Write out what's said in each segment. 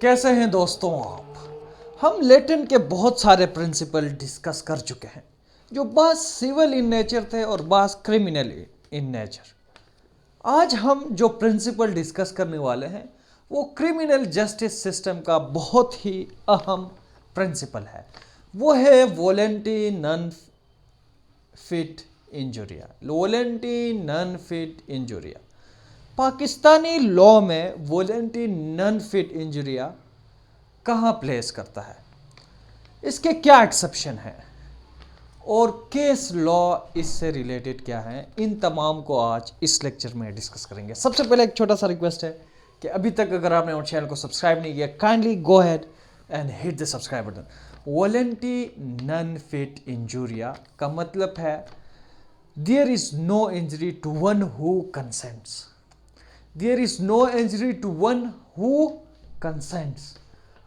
کیسے ہیں دوستوں آپ؟ ہم لیٹن کے بہت سارے پرنسپل ڈسکس کر چکے ہیں جو بعض سول ان نیچر تھے اور بعض کرمنل ان نیچر۔ آج ہم جو پرنسپل ڈسکس کرنے والے ہیں وہ کرمنل جسٹس سسٹم کا بہت ہی اہم پرنسپل ہے، وہ ہے وولنٹی نان فٹ انجوریا۔ وولنٹی نان فٹ انجوریا پاکستانی لاء میں وولنٹی نان فٹ انجوریا کہاں پلیس کرتا ہے، اس کے کیا ایکسیپشن ہیں اور کیس لاء اس سے ریلیٹڈ کیا ہیں، ان تمام کو آج اس لیکچر میں ڈسکس کریں گے۔ سب سے پہلے ایک چھوٹا سا ریکویسٹ ہے کہ ابھی تک اگر آپ نے ہمارے چینل کو سبسکرائب نہیں کیا، kindly go head and hit the subscribe button. وولنٹی نان فٹ انجوریا کا مطلب ہے there is no injury to one who consents. There is no injury to one who consents.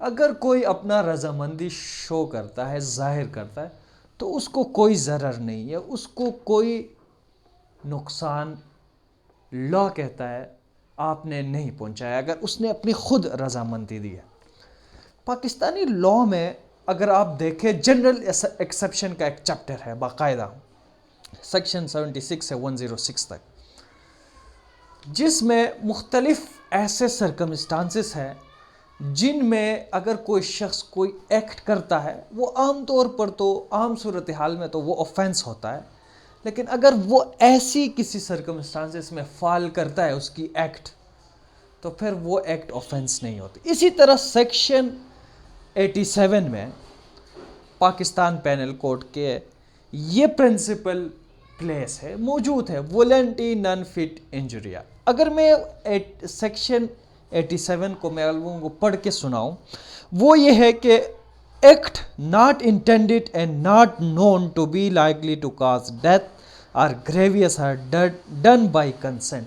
اگر کوئی اپنا رضامندی شو کرتا ہے، ظاہر کرتا ہے، تو اس کو کوئی ضرر نہیں ہے، اس کو کوئی نقصان لا کہتا ہے آپ نے نہیں پہنچایا اگر اس نے اپنی خود رضامندی دی ہے۔ پاکستانی لاء میں اگر آپ دیکھیں جنرل ایکسیپشن کا ایک چیپٹر ہے باقاعدہ، سیکشن 76 سے 106 تک، جس میں مختلف ایسے سرکمسٹانسز ہیں جن میں اگر کوئی شخص کوئی ایکٹ کرتا ہے، وہ عام طور پر تو عام صورتحال میں تو وہ آفینس ہوتا ہے، لیکن اگر وہ ایسی کسی سرکمسٹانسز میں فال کرتا ہے اس کی ایکٹ، تو پھر وہ ایکٹ آفینس نہیں ہوتی۔ اسی طرح سیکشن 87 میں پاکستان پینل کوڈ کے یہ پرنسپل پلیس ہے، موجود ہے، وولنٹی نان فٹ انجوریا۔ اگر میں سیکشن 87 کو میں لوگوں کو پڑھ کے سناؤں، وہ یہ ہے کہ act not intended and not known to be likely to cause death اور grievous hurt done by consent.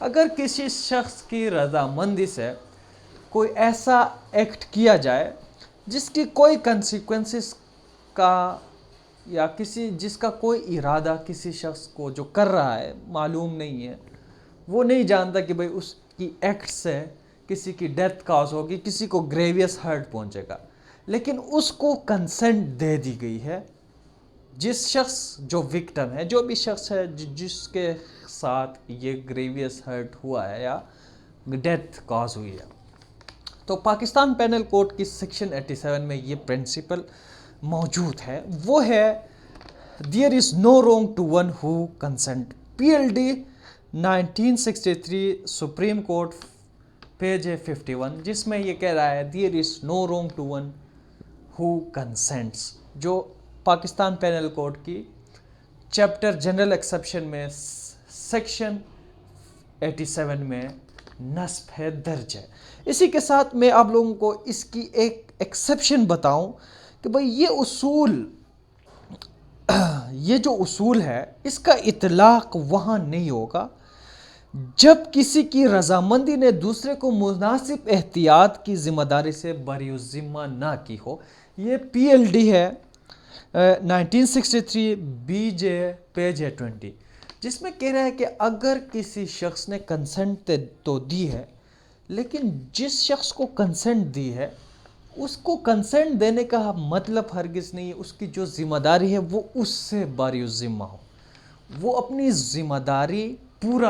اگر کسی شخص کی رضامندی سے کوئی ایسا ایکٹ کیا جائے جس کی کوئی کنسیکوینسز کا یا جس کا کوئی ارادہ کسی شخص کو جو کر رہا ہے معلوم نہیں ہے، وہ نہیں جانتا کہ بھئی اس کی ایکٹ سے کسی کی ڈیتھ کاز ہوگی، کسی کو گریویس ہرٹ پہنچے گا، لیکن اس کو کنسنٹ دے دی گئی ہے۔ جس شخص جو وکٹم ہے، جو بھی شخص ہے جس کے ساتھ یہ گریویس ہرٹ ہوا ہے یا ڈیتھ کاز ہوئی ہے، تو پاکستان پینل کوڈ کی سیکشن 87 میں یہ پرنسپل موجود ہے، وہ ہے there is no wrong to one who consent۔ PLD 1963 supreme court page 51، جس میں یہ کہہ رہا ہے there is no wrong to one who consents، جو پاکستان پینل کوڈ کی چیپٹر جنرل ایکسیپشن میں سیکشن 87 میں نصب ہے، درج ہے۔ اسی کے ساتھ میں آپ لوگوں کو اس کی ایک ایکسیپشن بتاؤں کہ بھئی یہ جو اصول ہے، اس کا اطلاق وہاں نہیں ہوگا جب کسی کی رضامندی نے دوسرے کو مناسب احتیاط کی ذمہ داری سے بری الذمہ نہ کی ہو۔ یہ PLD ہے 1963 BJ پیج 20، جس میں کہہ رہا ہے کہ اگر کسی شخص نے کنسنٹ تو دی ہے، لیکن جس شخص کو کنسنٹ دی ہے اس کو کنسنٹ دینے کا مطلب ہرگز نہیں ہے اس کی جو ذمہ داری ہے وہ اس سے باری الذمہ ہو، وہ اپنی ذمہ داری پورا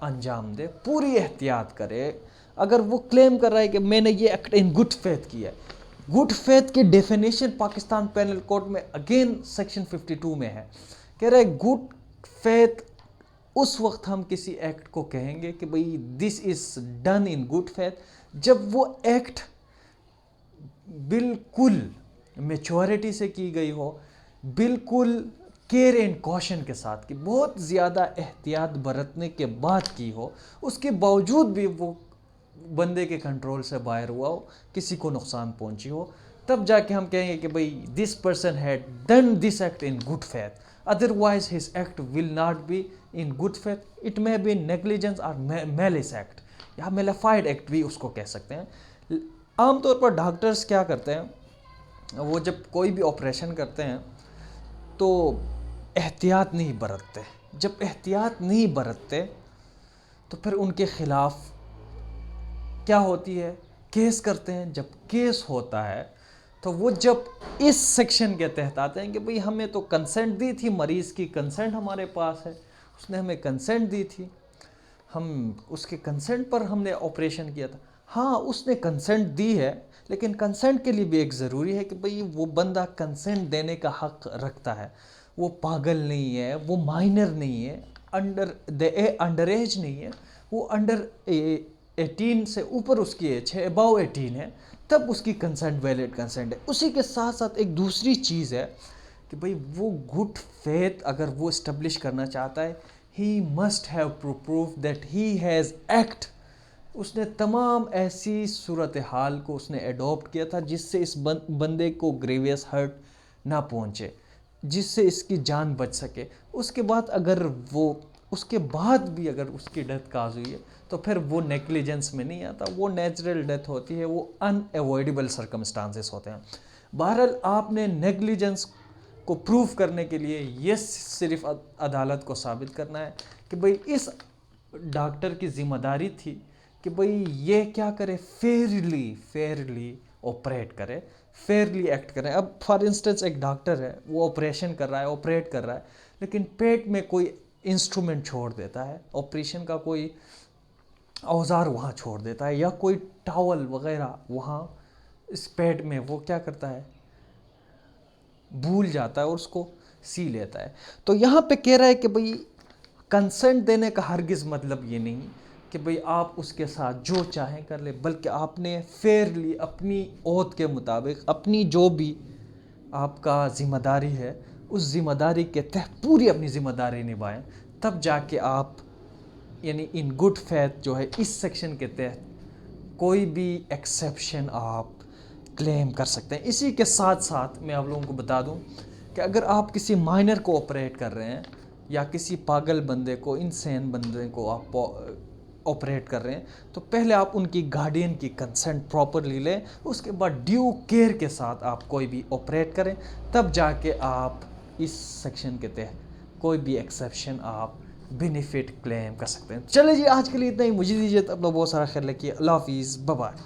انجام دے، پوری احتیاط کرے۔ اگر وہ کلیم کر رہا ہے کہ میں نے یہ ایکٹ ان گڈ فیتھ کیا ہے، گڈ فیتھ کی ڈیفینیشن پاکستان پینل کوڈ میں اگین سیکشن 52 میں ہے، کہہ رہا ہے گڈ فیتھ اس وقت ہم کسی ایکٹ کو کہیں گے کہ بھئی this is done in good faith جب وہ ایکٹ بالکل میچورٹی سے کی گئی ہو، بالکل کیئر اینڈ کوشن کے ساتھ کی، بہت زیادہ احتیاط برتنے کے بعد کی ہو، اس کے باوجود بھی وہ بندے کے کنٹرول سے باہر ہوا ہو، کسی کو نقصان پہنچی ہو، تب جا کے ہم کہیں گے کہ بھئی this person had done this act in good faith, otherwise his act will not be in good faith, it may be negligence اور میلس ایکٹ یا میلیفائڈ ایکٹ بھی اس کو کہہ سکتے ہیں۔ عام طور پر ڈاکٹرز کیا کرتے ہیں، وہ جب کوئی بھی آپریشن کرتے ہیں تو احتیاط نہیں برتتے، جب احتیاط نہیں برتتے تو پھر ان کے خلاف کیا ہوتی ہے کیس کرتے ہیں. جب کیس ہوتا ہے تو وہ جب اس سیکشن کے تحت آتے ہیں کہ بھئی ہمیں تو کنسنٹ دی تھی, مریض کی کنسنٹ ہمارے پاس ہے, اس نے ہمیں کنسنٹ دی تھی, ہم اس کے کنسنٹ پر ہم نے آپریشن کیا تھا. ہاں اس نے کنسنٹ دی ہے, لیکن کنسنٹ کے لیے بھی ایک ضروری ہے کہ بھئی وہ بندہ کنسنٹ دینے کا حق رکھتا ہے, وہ پاگل نہیں ہے, وہ مائنر نہیں ہے, انڈر ایج نہیں ہے, وہ انڈر 18 سے اوپر اس کی ایج ہے, اباؤ 18 ہے, تب اس کی کنسنٹ ویلڈ کنسنٹ ہے. اسی کے ساتھ ساتھ ایک دوسری چیز ہے کہ بھئی وہ گڈ فیتھ اگر وہ اسٹیبلش کرنا چاہتا ہے, he must have proof that he has act. اس نے تمام ایسی صورتحال کو اس نے ایڈاپٹ کیا تھا جس سے اس بندے کو گریویس ہرٹ نہ پہنچے, جس سے اس کی جان بچ سکے. اس کے بعد اگر وہ اس کے بعد بھی اگر اس کی ڈیتھ کاز ہوئی ہے تو پھر وہ نیگلیجنس میں نہیں آتا, وہ نیچرل ڈیتھ ہوتی ہے, وہ ان ایوائڈیبل سرکمسٹانسز ہوتے ہیں. بہرحال آپ نے نیگلیجنس کو پروف کرنے کے لیے یہ صرف عدالت کو ثابت کرنا ہے کہ بھئی اس ڈاکٹر کی ذمہ داری تھی کہ بھئی یہ کیا کرے, فیئرلی آپریٹ کرے, فیئرلی ایکٹ کرے. اب فار انسٹنس ایک ڈاکٹر ہے, وہ آپریشن کر رہا ہے, آپریٹ کر رہا ہے, لیکن پیٹ میں کوئی انسٹرومنٹ چھوڑ دیتا ہے, آپریشن کا کوئی اوزار وہاں چھوڑ دیتا ہے, یا کوئی ٹاول وغیرہ وہاں اس پیٹ میں وہ کیا کرتا ہے, بھول جاتا ہے اور اس کو سی لیتا ہے. تو یہاں پہ کہہ رہا ہے کہ بھئی کنسنٹ دینے کا ہرگز مطلب یہ نہیں کہ بھئی آپ اس کے ساتھ جو چاہیں کر لیں, بلکہ آپ نے فیئرلی اپنی عہد کے مطابق اپنی جو بھی آپ کا ذمہ داری ہے اس ذمہ داری کے تحت پوری اپنی ذمہ داری نبھائیں, تب جا کے آپ یعنی ان گڈ فیتھ جو ہے اس سیکشن کے تحت کوئی بھی ایکسیپشن آپ کلیم کر سکتے ہیں. اسی کے ساتھ ساتھ میں آپ لوگوں کو بتا دوں کہ اگر آپ کسی مائنر کو آپریٹ کر رہے ہیں یا کسی پاگل بندے کو, انسین بندے کو آپ آپریٹ کر رہے ہیں, تو پہلے آپ ان کی گارڈین کی کنسنٹ پراپرلی لیں, اس کے بعد ڈیو کیئر کے ساتھ آپ کوئی بھی آپریٹ کریں, تب جا کے آپ اس سیکشن کے تحت کوئی بھی ایکسیپشن آپ بینیفٹ کلیم کر سکتے ہیں. چلے جی, آج کے لیے اتنا ہی, مجھے دیجیے, اپنا بہت سارا خیال رکھیے. اللہ حافظ, بائے بائے.